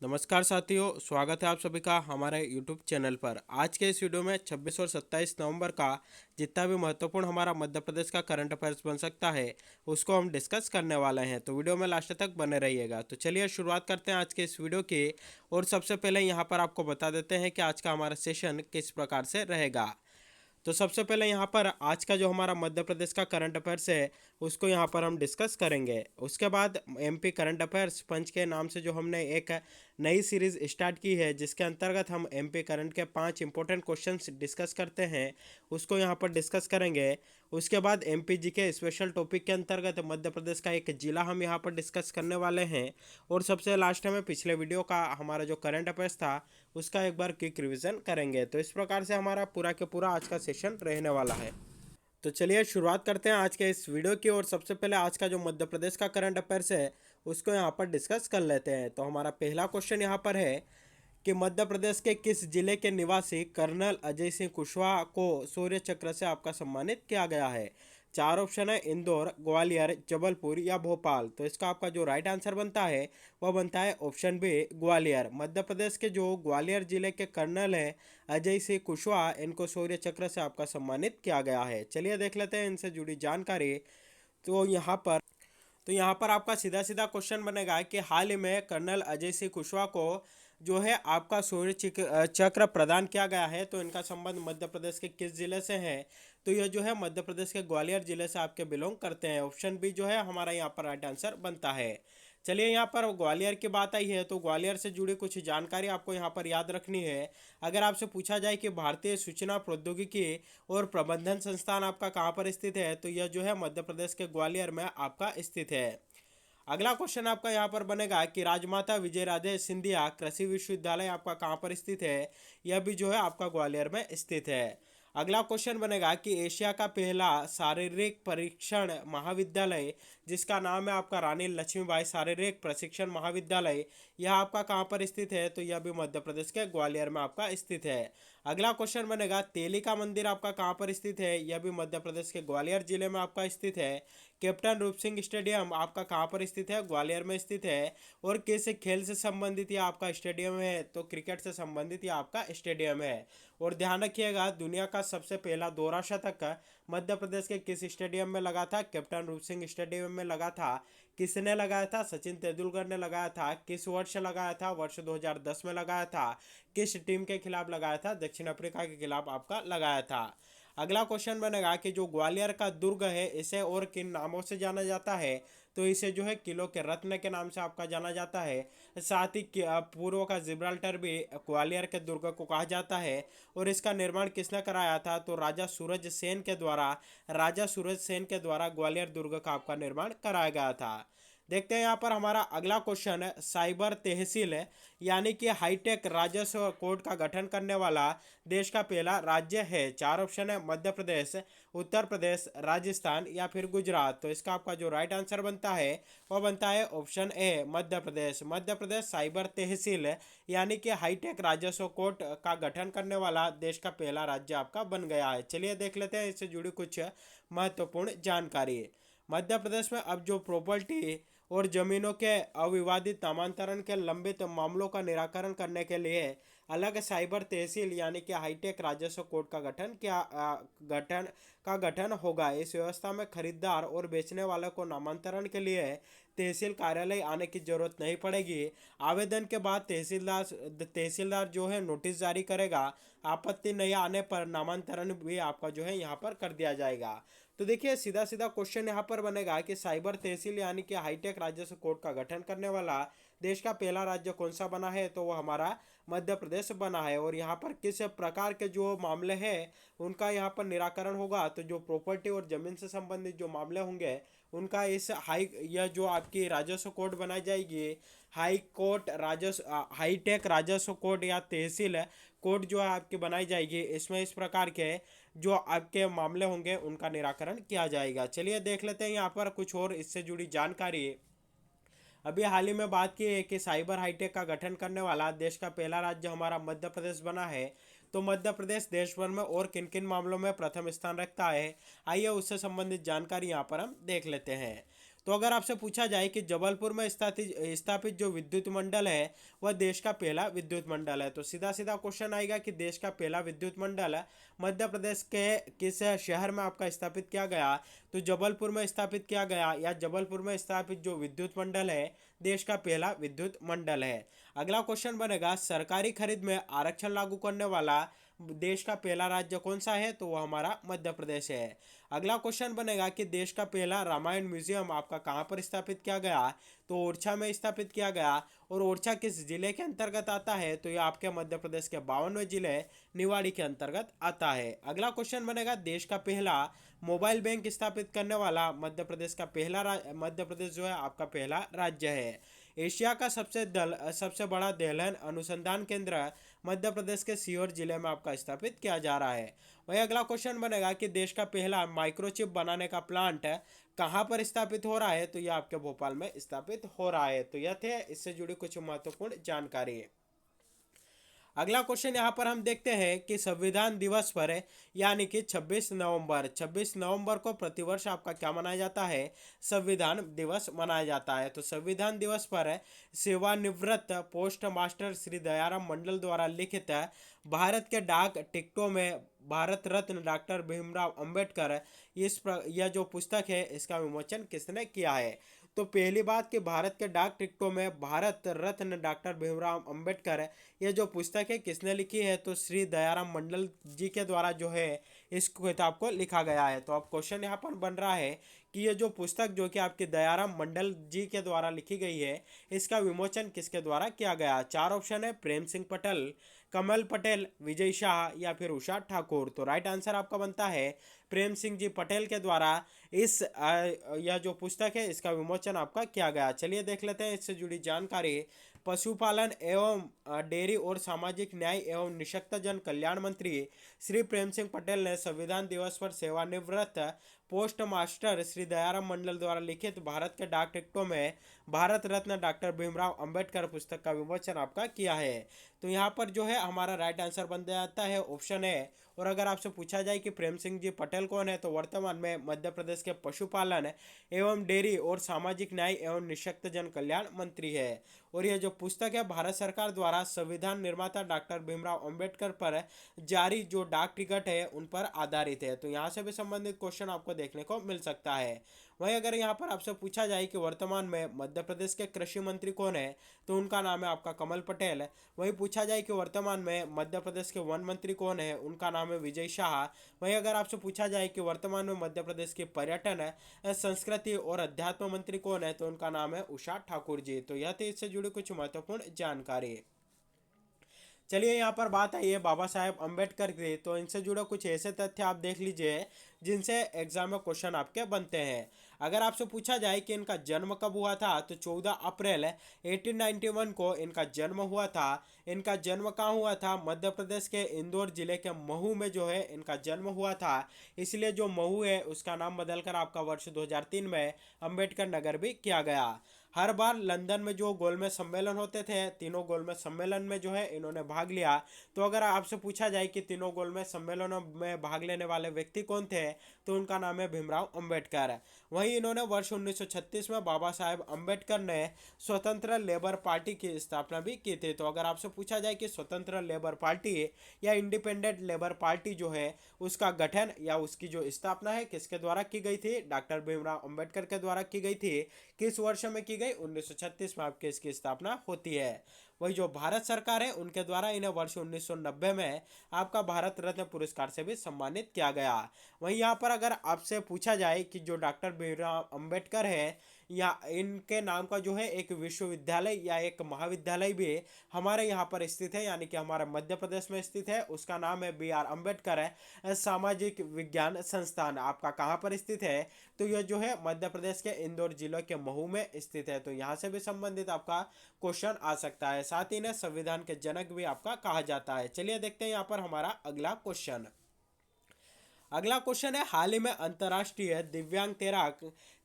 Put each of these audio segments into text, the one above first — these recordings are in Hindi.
नमस्कार साथियों, स्वागत है आप सभी का हमारे यूट्यूब चैनल पर। आज के इस वीडियो में 26 और 27 नवंबर का जितना भी महत्वपूर्ण हमारा मध्य प्रदेश का करंट अफेयर्स बन सकता है उसको हम डिस्कस करने वाले हैं, तो वीडियो में लास्ट तक बने रहिएगा। तो चलिए शुरुआत करते हैं आज के इस वीडियो की। और सबसे पहले यहाँ पर आपको बता देते हैं कि आज का हमारा सेशन किस प्रकार से रहेगा। तो सबसे पहले यहाँ पर आज का जो हमारा मध्य प्रदेश का करंट अफेयर्स है उसको यहाँ पर हम डिस्कस करेंगे। उसके बाद एमपी करंट अफेयर्स पंच के नाम से जो हमने एक नई सीरीज स्टार्ट की है, जिसके अंतर्गत हम एमपी करंट के 5 इंपॉर्टेंट क्वेश्चंस डिस्कस करते हैं, उसको यहाँ पर डिस्कस करेंगे। उसके बाद एमपी जी के स्पेशल टॉपिक के अंतर्गत मध्य प्रदेश का एक जिला हम यहाँ पर डिस्कस करने वाले हैं। और सबसे लास्ट में पिछले वीडियो का हमारा जो करंट अफेयर्स था उसका एक बार क्विक रिवीजन करेंगे। तो इस प्रकार से हमारा पूरा के पूरा आज का सेशन रहने वाला है। तो चलिए शुरुआत करते हैं आज के इस वीडियो की। और सबसे पहले आज का जो मध्य प्रदेश का करंट अफेयर्स है उसको यहाँ पर डिस्कस कर लेते हैं। तो हमारा पहला क्वेश्चन यहाँ पर है कि मध्य प्रदेश के किस जिले के निवासी कर्नल अजय सिंह कुशवाहा को शौर्य चक्र से आपका सम्मानित किया गया है। चार ऑप्शन है, इंदौर, ग्वालियर, जबलपुर या भोपाल। तो इसका आपका जो राइट आंसर बनता है वह बनता है ऑप्शन बी, ग्वालियर। मध्य प्रदेश के जो ग्वालियर जिले के कर्नल हैं अजय सिंह कुशवाहा, इनको शौर्य चक्र से आपका सम्मानित किया गया है। चलिए देख लेते हैं इनसे जुड़ी जानकारी। तो यहाँ पर आपका सीधा सीधा क्वेश्चन बनेगा कि हाल ही में कर्नल अजय सिंह कुशवाहा को जो है आपका शौर्य चक्र प्रदान किया गया है। तो इनका संबंध मध्य प्रदेश के किस जिले से है? तो यह जो है मध्य प्रदेश के ग्वालियर जिले से आपके बिलोंग करते हैं। ऑप्शन बी जो है हमारा यहाँ पर राइट आंसर बनता है। चलिए यहाँ पर ग्वालियर की बात आई है तो ग्वालियर से जुड़ी कुछ जानकारी आपको यहाँ पर याद रखनी है। अगर आपसे पूछा जाए कि भारतीय सूचना प्रौद्योगिकी और प्रबंधन संस्थान आपका कहाँ पर स्थित है, तो यह जो है मध्य प्रदेश के ग्वालियर में आपका स्थित है। अगला क्वेश्चन आपका यहाँ पर बनेगा कि राजमाता विजय राजे सिंधिया कृषि विश्वविद्यालय आपका कहाँ पर स्थित है? यह भी जो है आपका ग्वालियर में स्थित है। अगला क्वेश्चन बनेगा कि एशिया का पहला शारीरिक परीक्षण महाविद्यालय जिसका नाम है आपका रानी लक्ष्मीबाई शारीरिक प्रशिक्षण महाविद्यालय, यह आपका कहाँ पर स्थित है? तो यह भी मध्य प्रदेश के ग्वालियर में आपका स्थित है। अगला क्वेश्चन बनेगा तेली का मंदिर आपका कहाँ पर स्थित है? यह भी मध्य प्रदेश के ग्वालियर जिले में आपका स्थित है। कैप्टन रूप सिंह स्टेडियम आपका कहाँ पर स्थित है? ग्वालियर में स्थित है। और किस खेल से संबंधित यह आपका स्टेडियम है? तो क्रिकेट से संबंधित यह आपका स्टेडियम है। और ध्यान रखिएगा, दुनिया का सबसे पहला दोहरा शतक मध्य प्रदेश के किस स्टेडियम में लगा था? कैप्टन रूप सिंह स्टेडियम में लगा था। किसने लगाया था? सचिन तेंदुलकर ने लगाया था। किस वर्ष लगाया था? वर्ष 2010 में लगाया था। किस टीम के खिलाफ लगाया था? दक्षिण अफ्रीका के खिलाफ आपका लगाया था। अगला क्वेश्चन बनेगा कि जो ग्वालियर का दुर्ग है इसे और किन नामों से जाना जाता है? तो इसे जो है किलो के रत्न के नाम से आपका जाना जाता है। साथ ही पूर्व का जिब्राल्टर भी ग्वालियर के दुर्ग को कहा जाता है। और इसका निर्माण किसने कराया था? तो राजा सूरज सेन के द्वारा ग्वालियर दुर्ग का आपका निर्माण कराया गया था। देखते हैं यहाँ पर हमारा अगला क्वेश्चन है, साइबर तहसील है यानी कि हाईटेक राजस्व कोर्ट का गठन करने वाला देश का पहला राज्य है। चार ऑप्शन है, मध्य प्रदेश, उत्तर प्रदेश, राजस्थान या फिर गुजरात। तो इसका आपका जो राइट आंसर बनता है वह बनता है option A, Madhya Pradesh. Madhya Pradesh cyber तहसील यानी कि हाईटेक राजस्व कोर्ट का गठन करने वाला देश का पहला राज्य आपका बन गया है। चलिए देख लेते हैं इससे जुड़ी कुछ महत्वपूर्ण जानकारी। मध्य प्रदेश में अब जो प्रॉपर्टी और जमीनों के अविवादित नामांतरण के लंबित मामलों का निराकरण करने के लिए अलग साइबर तहसील यानी कि हाईटेक राजस्व कोर्ट का गठन होगा। इस व्यवस्था में खरीदार और बेचने वाले को नामांतरण के लिए तहसील कार्यालय आने की जरूरत नहीं पड़ेगी। आवेदन के बाद तहसीलदार जो है नोटिस जारी करेगा। आपत्ति नहीं आने पर नामांतरण भी आपका जो है यहाँ पर कर दिया जाएगा। तो देखिए सीधा सीधा क्वेश्चन यहाँ पर बनेगा कि साइबर तहसील यानी कि हाईटेक राजस्व कोर्ट का गठन करने वाला देश का पहला राज्य कौन सा बना है? तो वो हमारा मध्य प्रदेश बना है। और यहाँ पर किस प्रकार के जो मामले हैं उनका यहाँ पर निराकरण होगा? तो जो प्रॉपर्टी और जमीन से संबंधित जो मामले होंगे उनका यह जो आपकी राजस्व कोर्ट बनाई जाएगी, हाईटेक राजस्व कोर्ट या तहसील कोर्ट जो है आपकी बनाई जाएगी, इसमें इस प्रकार के जो आपके मामले होंगे उनका निराकरण किया जाएगा। चलिए देख लेते हैं यहाँ पर कुछ और इससे जुड़ी जानकारी। अभी हाल ही में बात की है कि साइबर हाईटेक का गठन करने वाला देश का पहला राज्य हमारा मध्य प्रदेश बना है। तो मध्य प्रदेश देश भर में और किन किन मामलों में प्रथम स्थान रखता है, आइए उससे संबंधित जानकारी यहाँ पर हम देख लेते हैं। तो अगर आपसे पूछा जाए कि जबलपुर में स्थापित जो विद्युत मंडल है वह देश का पहला विद्युत मंडल है, तो सीधा सीधा क्वेश्चन आएगा कि देश का पहला विद्युत मंडल मध्य प्रदेश के किस शहर में आपका स्थापित किया गया, तो जबलपुर में स्थापित किया गया, या जबलपुर में स्थापित जो विद्युत मंडल है देश का पहला विद्युत मंडल है। अगला क्वेश्चन बनेगा, सरकारी खरीद में आरक्षण लागू करने वाला देश का पहला राज्य कौन सा है, तो वह हमारा मध्य प्रदेश है। अगला क्वेश्चन बनेगा कि देश का पहला रामायण म्यूजियम आपका कहाँ पर स्थापित किया गया, तो ओरछा में स्थापित किया गया। और ओरछा किस जिले के अंतर्गत आता है, तो यह आपके मध्य प्रदेश के 52वें जिले निवाड़ी के अंतर्गत आता है। अगला क्वेश्चन बनेगा, देश का पहला मोबाइल बैंक स्थापित करने वाला मध्य प्रदेश का मध्य प्रदेश जो है आपका पहला राज्य है। एशिया का सबसे बड़ा दलहन अनुसंधान केंद्र मध्य प्रदेश के सीहोर जिले में आपका स्थापित किया जा रहा है। वही अगला क्वेश्चन बनेगा कि देश का पहला माइक्रोचिप बनाने का प्लांट कहाँ पर स्थापित हो रहा है, तो यह आपके भोपाल में स्थापित हो रहा है। तो यह थे इससे जुड़ी कुछ महत्वपूर्ण जानकारी। अगला क्वेश्चन यहाँ पर हम देखते हैं कि संविधान दिवस पर यानी कि 26 नवंबर को प्रतिवर्ष आपका क्या मनाया जाता है, संविधान दिवस मनाया जाता है। तो संविधान दिवस पर सेवानिवृत्त पोस्ट मास्टर श्री दयाराम मंडल द्वारा लिखित भारत के डाक टिकटों में भारत रत्न डॉक्टर भीमराव अंबेडकर यह जो पुस्तक है इसका विमोचन किसने किया है। तो पहली बात कि भारत के डाक टिकटों में भारत रत्न डॉक्टर भीमराव अंबेडकर ये जो पुस्तक है किसने लिखी है, तो श्री दयाराम मंडल जी के द्वारा जो है इस किताब को लिखा गया है। तो अब क्वेश्चन यहाँ पर बन रहा है कि ये जो पुस्तक जो कि आपके दयाराम मंडल जी के द्वारा लिखी गई है इसका विमोचन किसके द्वारा किया गया। चार ऑप्शन है, प्रेम सिंह पटेल, कमल पटेल, विजय शाह या फिर उषा ठाकुर। तो राइट आंसर आपका बनता है प्रेम सिंह जी पटेल के द्वारा यह जो पुस्तक है इसका विमोचन आपका किया गया। चलिए देख लेते हैं इससे जुड़ी जानकारी। पशुपालन एवं डेयरी और सामाजिक न्याय एवं निःशक्तजन कल्याण मंत्री श्री प्रेम सिंह पटेल ने संविधान दिवस पर सेवानिवृत्त पोस्ट मास्टर श्री दयाराम मंडल द्वारा लिखित भारत के डाक टिकटों में भारत रत्न डॉक्टर भीमराव अंबेडकर पुस्तक का विमोचन आपका किया है। तो यहाँ पर जो है हमारा राइट आंसर बन जाता है ऑप्शन है। और अगर आपसे पूछा जाए कि प्रेम सिंह जी पटेल कौन है, तो वर्तमान में मध्य प्रदेश के पशुपालन एवं डेयरी और सामाजिक न्याय एवं निःशक्तजन कल्याण मंत्री है। और यह जो पुस्तक है भारत सरकार द्वारा संविधान निर्माता डॉक्टर भीमराव अंबेडकर पर जारी जो डाक टिकट है उन पर आधारित है। तो यहाँ से भी संबंधित क्वेश्चन आपको देखने को मिल सकता है। वहीं अगर यहाँ पर आपसे पूछा जाए कि वर्तमान में मध्य प्रदेश के कृषि मंत्री कौन है, तो उनका नाम है आपका कमल पटेल। वहीं पूछा जाए कि वर्तमान में मध्य प्रदेश के वन मंत्री कौन है, उनका नाम है विजय शाह। वहीं अगर आपसे पूछा जाए कि वर्तमान में मध्य प्रदेश के पर्यटन संस्कृति और अध्यात्म मंत्री कौन है, तो उनका नाम है उषा ठाकुर जी। तो यह थी इससे जुड़ी कुछ महत्वपूर्ण जानकारी। चलिए यहाँ पर बात आई है बाबा साहेब अम्बेडकर की, तो इनसे जुड़े कुछ ऐसे तथ्य आप देख लीजिए जिनसे एग्जाम में क्वेश्चन आपके बनते हैं। अगर आपसे पूछा जाए कि इनका जन्म कब हुआ था, तो 14 अप्रैल 1891 को इनका जन्म हुआ था। इनका जन्म कहाँ हुआ था, मध्य प्रदेश के इंदौर जिले के महू में जो है इनका जन्म हुआ था। इसलिए जो महू है उसका नाम बदलकर आपका वर्ष 2003 में अम्बेडकर नगर भी किया गया। हर बार लंदन में जो गोलमेज सम्मेलन होते थे, तीनों गोलमेज सम्मेलन में जो है इन्होंने भाग लिया। तो अगर आपसे पूछा जाए कि तीनों गोलमेज सम्मेलनों में भाग लेने वाले व्यक्ति कौन थे, तो उनका नाम है भीमराव अंबेडकर। वहीं इन्होंने वर्ष 1936 में बाबा साहेब अंबेडकर ने स्वतंत्र लेबर पार्टी की स्थापना भी की थी। तो अगर आपसे पूछा जाए कि स्वतंत्र लेबर पार्टी या इंडिपेंडेंट लेबर पार्टी जो है उसका गठन या उसकी जो स्थापना है किसके द्वारा की गई थी, डॉक्टर भीमराव अंबेडकर के द्वारा की गई थी। किस वर्ष में की गई, 1936 में आपके इसकी स्थापना होती है। वही जो भारत सरकार है उनके द्वारा इन्हें वर्ष 1990 में आपका भारत रत्न पुरस्कार से भी सम्मानित किया गया। वहीं यहाँ पर अगर आपसे पूछा जाए कि जो डॉक्टर भीमराव अंबेडकर है या इनके नाम का जो है एक विश्वविद्यालय या एक महाविद्यालय भी हमारे यहाँ पर स्थित है, यानी कि हमारे मध्य प्रदेश में स्थित है, उसका नाम है BR अम्बेडकर है सामाजिक विज्ञान संस्थान। आपका कहाँ पर स्थित है, तो यह जो है मध्य प्रदेश के इंदौर जिले के महू में स्थित है। तो यहाँ से भी संबंधित आपका क्वेश्चन आ सकता है। साथ ही इन्हें संविधान के जनक भी आपका कहा जाता है। चलिए देखते हैं यहाँ पर हमारा अगला क्वेश्चन। अगला क्वेश्चन है, हाल ही में अंतर्राष्ट्रीय दिव्यांग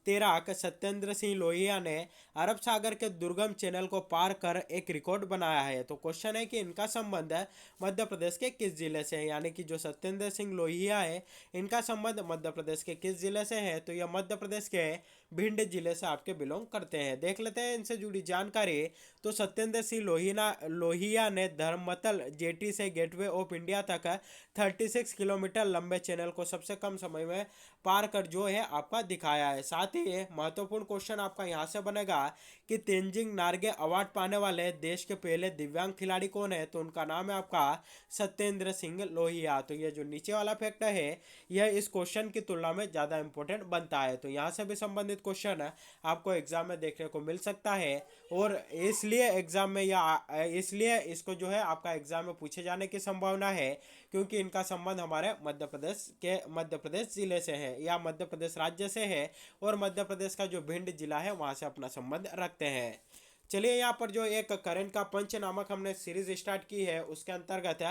तैराक सत्येंद्र सिंह लोहिया ने अरब सागर के दुर्गम चैनल को पार कर एक रिकॉर्ड बनाया है। तो क्वेश्चन है कि इनका संबंध मध्य प्रदेश के किस जिले से है, यानी कि जो सत्येंद्र सिंह लोहिया है इनका संबंध मध्य प्रदेश के किस जिले से है, तो यह मध्य प्रदेश के भिंड जिले से आपके बिलोंग करते हैं। देख लेते हैं इनसे जुड़ी जानकारी। तो सत्येंद्र सिंह लोहिया ने धर्मतल जेटी से गेटवे ऑफ इंडिया तक 36 किलोमीटर लंबे चैनल को सबसे कम समय में पार कर जो है आपका दिखाया है। साथ ही महत्वपूर्ण क्वेश्चन आपका यहाँ से बनेगा कि तेंजिंग नार्गे अवार्ड पाने वाले देश के पहले दिव्यांग खिलाड़ी कौन है, तो उनका नाम है आपका सत्येंद्र सिंह लोहिया। तो ये जो नीचे वाला फैक्ट है यह इस क्वेश्चन की तुलना में ज़्यादा इंपॉर्टेंट बनता है। तो यहाँ से भी संबंधित क्वेश्चन आपको एग्जाम में देखने को मिल सकता है और इसलिए एग्जाम में या इसलिए इसको जो है आपका एग्जाम में पूछे जाने की संभावना है क्योंकि इनका संबंध हमारे मध्य प्रदेश जिले से है या मध्य प्रदेश राज्य से है और मध्य प्रदेश का जो भिंड जिला है वहाँ से अपना संबंध रखते हैं। चलिए यहाँ पर जो एक करंट का पंच नामक हमने सीरीज स्टार्ट की है उसके अंतर्गत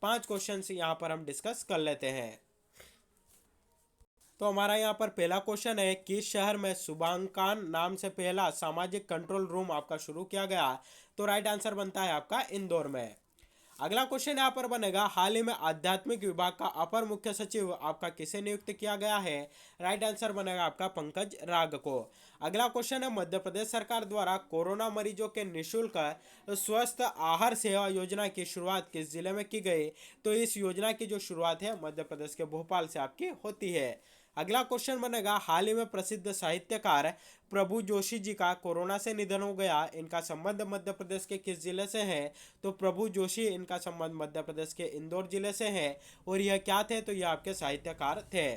5 क्वेश्चन यहाँ पर हम डिस्कस कर लेते हैं। तो हमारा यहाँ पर पहला क्वेश्चन है, किस शहर में शुभांकान नाम से पहला सामाजिक कंट्रोल रूम आपका शुरू किया गया, तो राइट आंसर बनता है आपका इंदौर में। अगला क्वेश्चन यहाँ पर बनेगा, हाल ही में आध्यात्मिक विभाग का अपर मुख्य सचिव आपका किसे नियुक्त किया गया है, राइट आंसर बनेगा आपका पंकज राग को। अगला क्वेश्चन है, मध्य प्रदेश सरकार द्वारा कोरोना मरीजों के निःशुल्क स्वस्थ आहार सेवा योजना की शुरुआत किस जिले में की गई, तो इस योजना की जो शुरुआत है मध्य प्रदेश के भोपाल से आपकी होती है। अगला क्वेश्चन बनेगा, हाल ही में प्रसिद्ध साहित्यकार प्रभु जोशी जी का कोरोना से निधन हो गया, इनका संबंध मध्य प्रदेश के किस जिले से है, तो प्रभु जोशी इनका संबंध मध्य प्रदेश के इंदौर जिले से है और यह क्या थे, तो यह आपके साहित्यकार थे।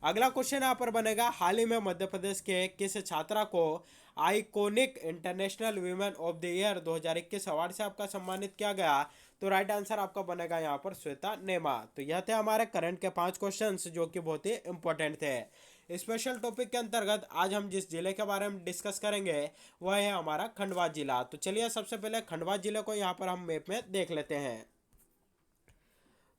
अगला क्वेश्चन यहाँ पर बनेगा, हाल ही में मध्य प्रदेश के किस छात्रा को iconic international women of the year 2021 award से आपका सम्मानित किया गया, तो राइट आंसर आपका बनेगा यहाँ पर श्वेता नेमा। तो यह थे हमारे करंट के 5 क्वेश्चंस जो कि बहुत ही इंपॉर्टेंट थे। स्पेशल टॉपिक के अंतर्गत आज हम जिस जिले के बारे में डिस्कस करेंगे वह है हमारा खंडवा जिला। तो चलिए सबसे पहले खंडवा जिले को यहाँ पर हम मैप में देख लेते हैं।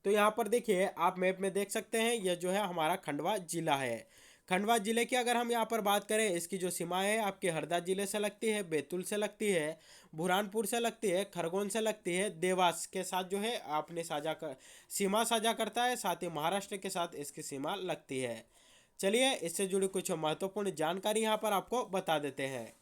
तो यहाँ पर देखिए आप मैप में देख सकते हैं यह जो है हमारा खंडवा जिला है। खंडवा जिले की अगर हम यहाँ पर बात करें, इसकी जो सीमा है आपके हरदा जिले से लगती है, बैतूल से लगती है, बुरहानपुर से लगती है, खरगोन से लगती है, देवास के साथ जो है आपने सीमा साझा करता है, साथ ही महाराष्ट्र के साथ इसकी सीमा लगती है। चलिए इससे जुड़ी कुछ महत्वपूर्ण जानकारी यहाँ पर आपको बता देते हैं।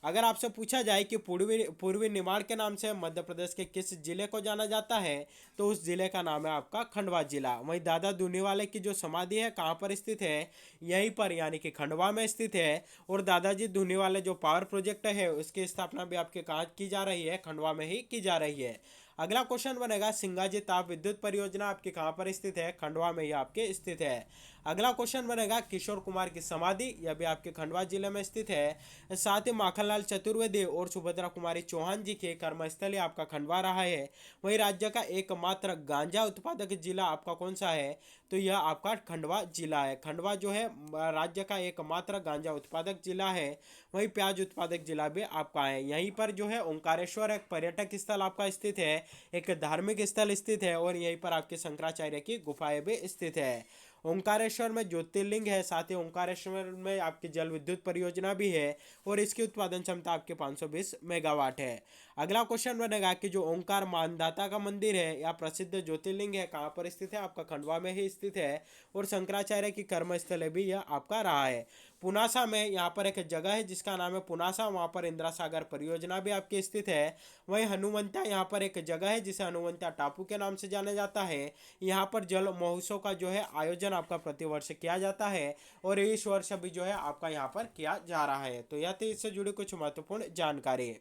अगर आपसे पूछा जाए कि पूर्वी निमाड़ के नाम से मध्य प्रदेश के किस जिले को जाना जाता है, तो उस जिले का नाम है आपका खंडवा जिला। वहीं दादा दूनीवाले की जो समाधि है कहाँ पर स्थित है, यहीं पर यानी कि खंडवा में स्थित है। और दादाजी दूनीवाले जो पावर प्रोजेक्ट है उसकी स्थापना भी आपके कहाँ की जा रही है, खंडवा में ही की जा रही है। अगला क्वेश्चन बनेगा, सिंगाजी ताप विद्युत परियोजना आपकी कहाँ पर स्थित है, खंडवा में ही आपके स्थित है। अगला क्वेश्चन बनेगा, किशोर कुमार की समाधि यह भी आपके खंडवा जिले में स्थित है। साथ ही माखनलाल चतुर्वेदी और सुभद्रा कुमारी चौहान जी के कर्मस्थली आपका खंडवा रहा है। वहीं राज्य का एकमात्र गांजा उत्पादक जिला आपका कौन सा है, तो यह आपका खंडवा जिला है। खंडवा जो है राज्य का एकमात्र गांजा उत्पादक जिला है। वहीं प्याज उत्पादक जिला भी आपका है। यहीं पर जो है ओंकारेश्वर एक पर्यटक स्थल आपका स्थित है, एक धार्मिक स्थल स्थित है और यहीं पर आपके शंकराचार्य की गुफाएं भी स्थित है। ओंकारेश्वर में ज्योतिर्लिंग है, साथ ही ओंकारेश्वर में आपकी जल विद्युत परियोजना भी है और इसकी उत्पादन क्षमता आपके 520 मेगावाट है। अगला क्वेश्चन बनेगा कि जो ओंकार मानदाता का मंदिर है या प्रसिद्ध ज्योतिर्लिंग है कहाँ पर स्थित है, आपका खंडवा में ही स्थित है और शंकराचार्य की कर्मस्थल भी यह आपका रहा है। पुनासा में यहाँ पर एक जगह है जिसका नाम है पुनासा, वहाँ पर इंदिरा सागर परियोजना भी आपकी स्थित है। वहीं हनुमंता यहाँ पर एक जगह है जिसे हनुमंता टापू के नाम से जाना जाता है। यहाँ पर जल महोत्सव का जो है आयोजन आपका प्रतिवर्ष किया जाता है और इस वर्ष भी जो है आपका यहाँ पर किया जा रहा है। तो यह थी इससे जुड़ी कुछ महत्वपूर्ण जानकारी।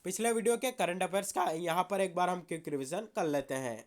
पिछले वीडियो के करंट अफेयर्स का यहाँ पर एक बार हम क्विक रिवीजन कर लेते हैं।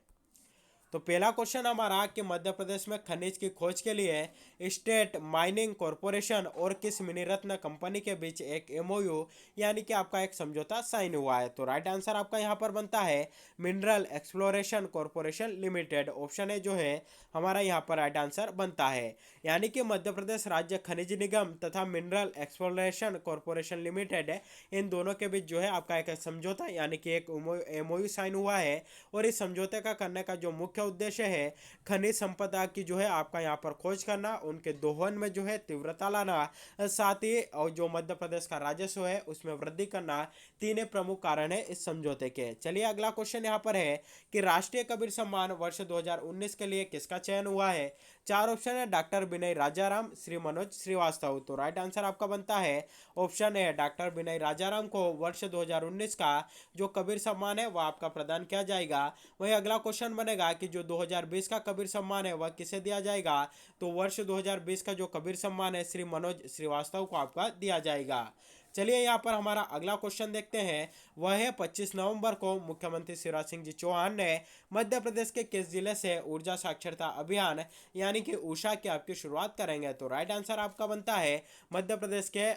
तो पहला क्वेश्चन हमारा कि मध्य प्रदेश में खनिज की खोज के लिए स्टेट माइनिंग कॉरपोरेशन और किस मिनी रत्न कंपनी के बीच एक एमओयू यानी कि आपका एक समझौता साइन हुआ है, तो राइट आंसर आपका यहाँ पर बनता है mineral exploration corporation limited. Option A जो है हमारा यहाँ पर राइट आंसर बनता है। यानी कि मध्य प्रदेश राज्य खनिज निगम तथा मिनरल एक्सप्लोरेशन कॉरपोरेशन लिमिटेड है, इन दोनों के बीच जो है आपका एक समझौता यानी कि एक एमओयू साइन हुआ है और इस समझौते का करने का जो मुख्य मुख्य उद्देश्य है खनिज संपदा की जो है आपका यहाँ पर खोज करना, उनके दोहन में जो है तीव्रता लाना, साथ ही और जो मध्य प्रदेश का राजस्व है उसमें वृद्धि करना, तीन प्रमुख कारण है इस समझौते के। चलिए अगला क्वेश्चन यहाँ पर है कि राष्ट्रीय कबीर सम्मान वर्ष 2019 के लिए किसका चयन हुआ है। चार ऑप्शन है डॉक्टर विनय राजाराम, श्री मनोज श्रीवास्तव। तो राइट आंसर आपका बनता है ऑप्शन है डॉक्टर विनय राजाराम को वर्ष 2019 का जो कबीर सम्मान है वह आपका प्रदान किया जाएगा। वही अगला क्वेश्चन बनेगा कि जो 2020 का कबीर सम्मान है वह किसे दिया जाएगा। तो वर्ष 2020 का जो कबीर सम्मान है श्री मनोज श्रीवास्तव को आपका दिया जाएगा। चलिए यहाँ पर हमारा अगला क्वेश्चन देखते हैं, वह है 25 नवंबर को मुख्यमंत्री शिवराज सिंह जी चौहान ने मध्य प्रदेश के किस जिले से ऊर्जा साक्षरता अभियान यानी कि ऊषा की आपकी शुरुआत करेंगे। तो राइट आंसर आपका बनता है मध्य प्रदेश के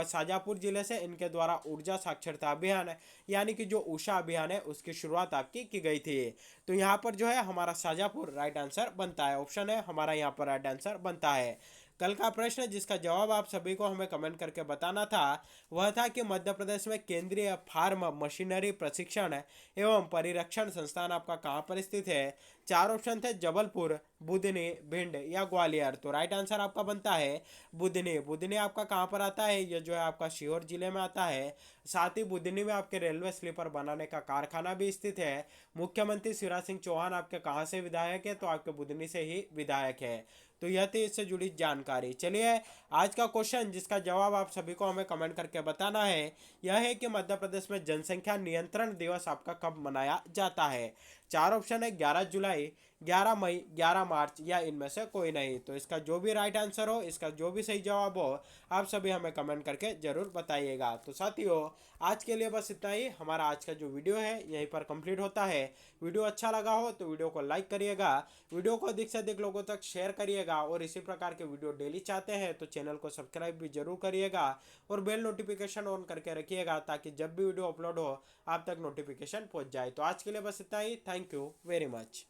शाजापुर जिले से इनके द्वारा ऊर्जा साक्षरता अभियान यानी कि जो ऊषा अभियान है उसकी शुरुआत आपकी की गई थी। तो यहाँ पर जो है हमारा शाजापुर राइट आंसर बनता है, ऑप्शन है हमारा यहाँ पर राइट आंसर बनता है। कल का प्रश्न जिसका जवाब आप सभी को हमें कमेंट करके बताना था वह था कि मध्य प्रदेश में केंद्रीय फार्म मशीनरी प्रशिक्षण एवं परिरक्षण संस्थान आपका कहाँ पर स्थित है। चार ऑप्शन थे जबलपुर, बुधनी, भिंड या ग्वालियर। तो राइट आंसर आपका बनता है बुधनी। बुधनी आपका कहाँ पर आता है, ये जो है आपका सीहोर जिले में आता है। साथ ही बुधनी में आपके रेलवे स्लीपर बनाने का कारखाना भी स्थित है। मुख्यमंत्री शिवराज सिंह चौहान आपके कहाँ से विधायक है, तो आपके बुधनी से ही विधायक है। तो यह थी इससे जुड़ी जानकारी। चलिए आज का क्वेश्चन जिसका जवाब आप सभी को हमें कमेंट करके बताना है यह है कि मध्य प्रदेश में जनसंख्या नियंत्रण दिवस आपका कब मनाया जाता है। चार ऑप्शन है 11 जुलाई, 11 मई, 11 मार्च या इनमें से कोई नहीं। तो इसका जो भी राइट आंसर हो, इसका जो भी सही जवाब हो, आप सभी हमें कमेंट करके जरूर बताइएगा। तो साथियों आज के लिए बस इतना ही। हमारा आज का जो वीडियो है यहीं पर कंप्लीट होता है। वीडियो अच्छा लगा हो तो वीडियो को लाइक करिएगा, वीडियो को अधिक से अधिक लोगों तक शेयर करिएगा और इसी प्रकार के वीडियो डेली चाहते हैं तो चैनल को सब्सक्राइब भी जरूर करिएगा और बेल नोटिफिकेशन ऑन करके रखिएगा ताकि जब भी वीडियो अपलोड हो आप तक नोटिफिकेशन पहुंच जाए। तो आज के लिए बस इतना ही। Thank you very much.